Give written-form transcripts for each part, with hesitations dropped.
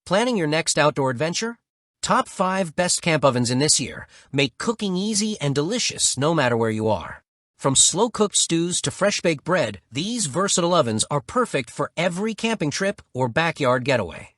Planning your next outdoor adventure? Top 5 best camp ovens in this year make cooking easy and delicious no matter where you are. From slow-cooked stews to fresh-baked bread, these versatile ovens are perfect for every camping trip or backyard getaway.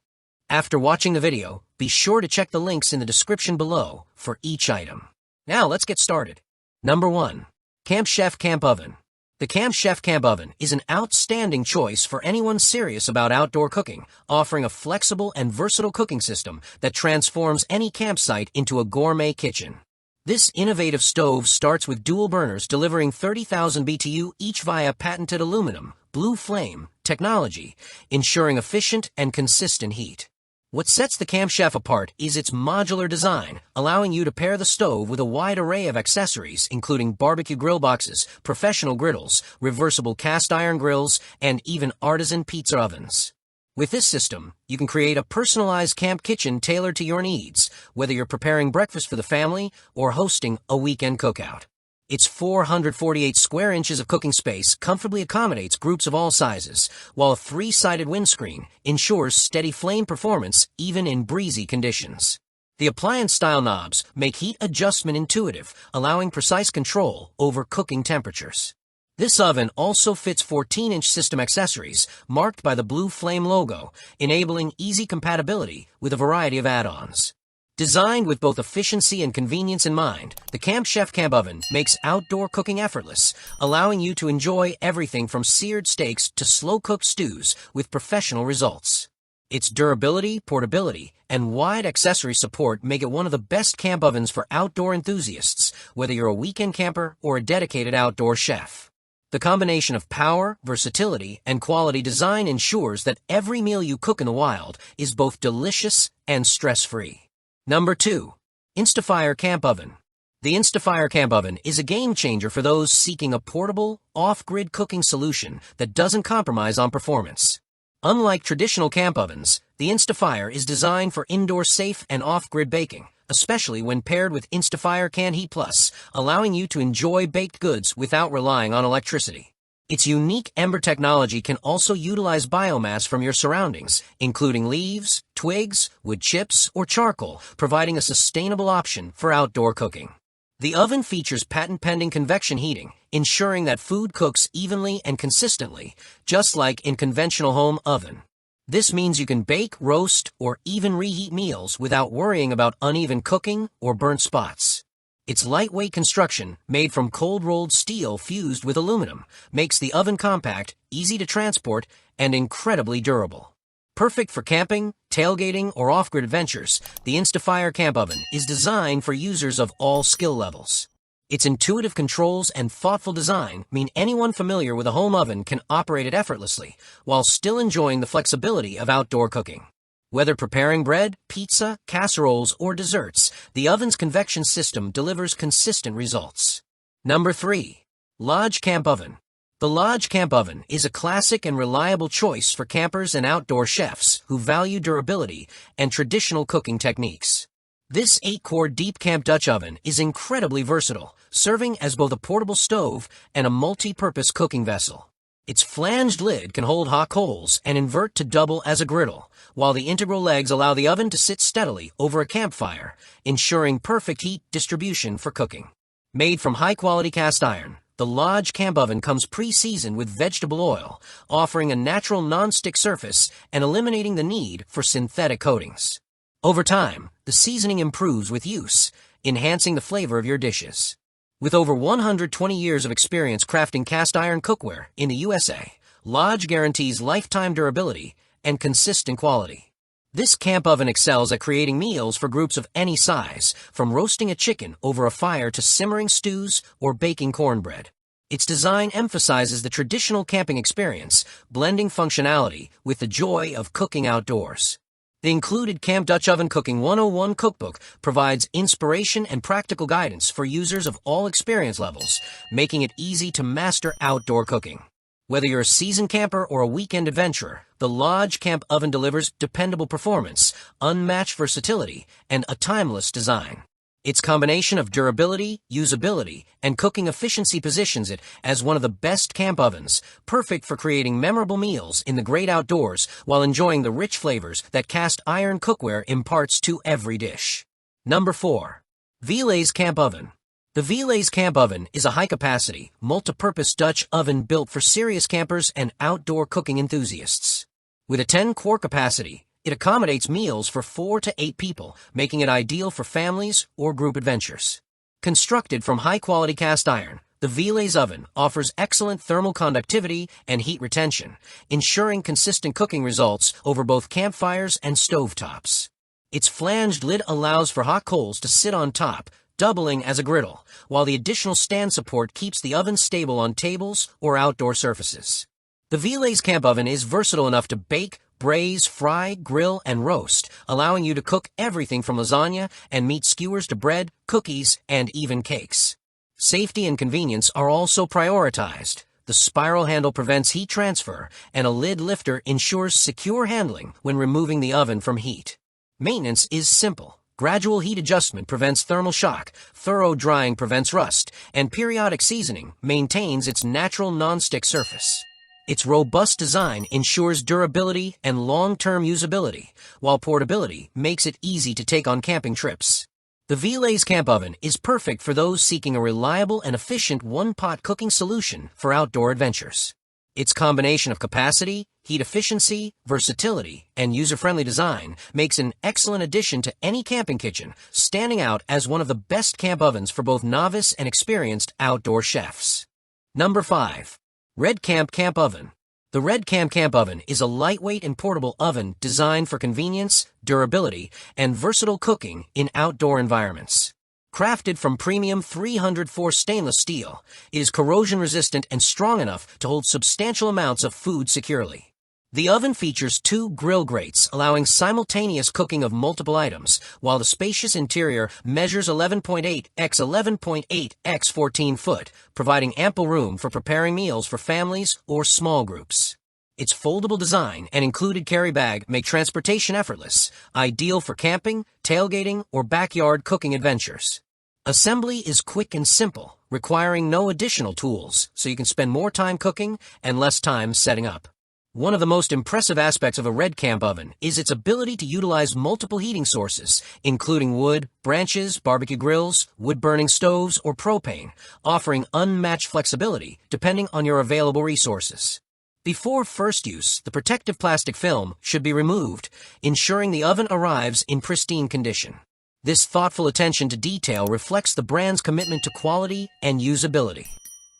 After watching the video, be sure to check the links in the description below for each item. Now let's get started. Number 1. Camp Chef Camp Oven. The Camp Chef Camp Oven is an outstanding choice for anyone serious about outdoor cooking, offering a flexible and versatile cooking system that transforms any campsite into a gourmet kitchen. This innovative stove starts with dual burners delivering 30,000 BTU each via patented aluminum, blue flame technology, ensuring efficient and consistent heat. What sets the Camp Chef apart is its modular design, allowing you to pair the stove with a wide array of accessories, including barbecue grill boxes, professional griddles, reversible cast iron grills, and even artisan pizza ovens. With this system, you can create a personalized camp kitchen tailored to your needs, whether you're preparing breakfast for the family or hosting a weekend cookout. Its 448 square inches of cooking space comfortably accommodates groups of all sizes, while a 3-sided windscreen ensures steady flame performance even in breezy conditions. The appliance-style knobs make heat adjustment intuitive, allowing precise control over cooking temperatures. This oven also fits 14-inch system accessories marked by the blue flame logo, enabling easy compatibility with a variety of add-ons. Designed with both efficiency and convenience in mind, the Camp Chef Camp Oven makes outdoor cooking effortless, allowing you to enjoy everything from seared steaks to slow-cooked stews with professional results. Its durability, portability, and wide accessory support make it one of the best camp ovens for outdoor enthusiasts, whether you're a weekend camper or a dedicated outdoor chef. The combination of power, versatility, and quality design ensures that every meal you cook in the wild is both delicious and stress-free. Number 2. Insta-Fire Camp Oven. The Insta-Fire Camp Oven is a game-changer for those seeking a portable, off-grid cooking solution that doesn't compromise on performance. Unlike traditional camp ovens, the Insta-Fire is designed for indoor safe and off-grid baking, especially when paired with Insta-Fire Can Heat Plus, allowing you to enjoy baked goods without relying on electricity. Its unique ember technology can also utilize biomass from your surroundings, including leaves, twigs, wood chips, or charcoal, providing a sustainable option for outdoor cooking. The oven features patent-pending convection heating, ensuring that food cooks evenly and consistently, just like in conventional home oven. This means you can bake, roast, or even reheat meals without worrying about uneven cooking or burnt spots. Its lightweight construction, made from cold-rolled steel fused with aluminum, makes the oven compact, easy to transport, and incredibly durable. Perfect for camping, tailgating, or off-grid adventures, the Insta-Fire Camp Oven is designed for users of all skill levels. Its intuitive controls and thoughtful design mean anyone familiar with a home oven can operate it effortlessly, while still enjoying the flexibility of outdoor cooking. Whether preparing bread, pizza, casseroles, or desserts, the oven's convection system delivers consistent results. Number 3. Lodge Camp Oven. The Lodge Camp Oven is a classic and reliable choice for campers and outdoor chefs who value durability and traditional cooking techniques. This 8-core deep camp Dutch oven is incredibly versatile, serving as both a portable stove and a multi-purpose cooking vessel. Its flanged lid can hold hot coals and invert to double as a griddle, while the integral legs allow the oven to sit steadily over a campfire, ensuring perfect heat distribution for cooking. Made from high-quality cast iron, the Lodge Camp Oven comes pre-seasoned with vegetable oil, offering a natural non-stick surface and eliminating the need for synthetic coatings. Over time, the seasoning improves with use, enhancing the flavor of your dishes. With over 120 years of experience crafting cast iron cookware in the USA, Lodge guarantees lifetime durability and consistent quality. This camp oven excels at creating meals for groups of any size, from roasting a chicken over a fire to simmering stews or baking cornbread. Its design emphasizes the traditional camping experience, blending functionality with the joy of cooking outdoors. The included Camp Dutch Oven Cooking 101 cookbook provides inspiration and practical guidance for users of all experience levels, making it easy to master outdoor cooking. Whether you're a seasoned camper or a weekend adventurer, the Lodge Camp Oven delivers dependable performance, unmatched versatility, and a timeless design. Its combination of durability, usability, and cooking efficiency positions it as one of the best camp ovens, perfect for creating memorable meals in the great outdoors while enjoying the rich flavors that cast iron cookware imparts to every dish. Number 4. Velaze Camp Oven. The Velaze Camp Oven is a high-capacity, multi-purpose Dutch oven built for serious campers and outdoor cooking enthusiasts. With a 10-quart capacity, it accommodates meals for 4 to 8 people, making it ideal for families or group adventures. Constructed from high-quality cast iron, the Velaze oven offers excellent thermal conductivity and heat retention, ensuring consistent cooking results over both campfires and stovetops. Its flanged lid allows for hot coals to sit on top, doubling as a griddle, while the additional stand support keeps the oven stable on tables or outdoor surfaces. The Velaze Camp Oven is versatile enough to bake, braise, fry, grill, and roast, allowing you to cook everything from lasagna and meat skewers to bread, cookies, and even cakes. Safety and convenience are also prioritized. The spiral handle prevents heat transfer, and a lid lifter ensures secure handling when removing the oven from heat. Maintenance is simple. Gradual heat adjustment prevents thermal shock, thorough drying prevents rust, and periodic seasoning maintains its natural non-stick surface. Its robust design ensures durability and long-term usability, while portability makes it easy to take on camping trips. The Velaze Camp Oven is perfect for those seeking a reliable and efficient one-pot cooking solution for outdoor adventures. Its combination of capacity, heat efficiency, versatility, and user-friendly design makes an excellent addition to any camping kitchen, standing out as one of the best camp ovens for both novice and experienced outdoor chefs. Number 5. REDCAMP Camp Oven. The REDCAMP Camp Oven is a lightweight and portable oven designed for convenience, durability, and versatile cooking in outdoor environments. Crafted from premium 304 stainless steel, it is corrosion-resistant and strong enough to hold substantial amounts of food securely. The oven features 2 grill grates, allowing simultaneous cooking of multiple items, while the spacious interior measures 11.8 x 11.8 x 14 foot, providing ample room for preparing meals for families or small groups. Its foldable design and included carry bag make transportation effortless, ideal for camping, tailgating, or backyard cooking adventures. Assembly is quick and simple, requiring no additional tools, so you can spend more time cooking and less time setting up. One of the most impressive aspects of a REDCAMP oven is its ability to utilize multiple heating sources, including wood, branches, barbecue grills, wood-burning stoves, or propane, offering unmatched flexibility depending on your available resources. Before first use, the protective plastic film should be removed, ensuring the oven arrives in pristine condition. This thoughtful attention to detail reflects the brand's commitment to quality and usability.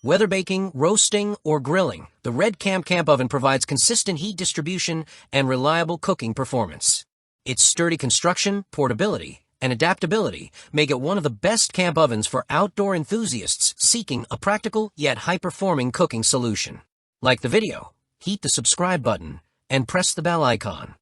Whether baking, roasting, or grilling, the REDCAMP Camp Oven provides consistent heat distribution and reliable cooking performance. Its sturdy construction, portability, and adaptability make it one of the best camp ovens for outdoor enthusiasts seeking a practical yet high-performing cooking solution. Like the video, hit the subscribe button, and press the bell icon.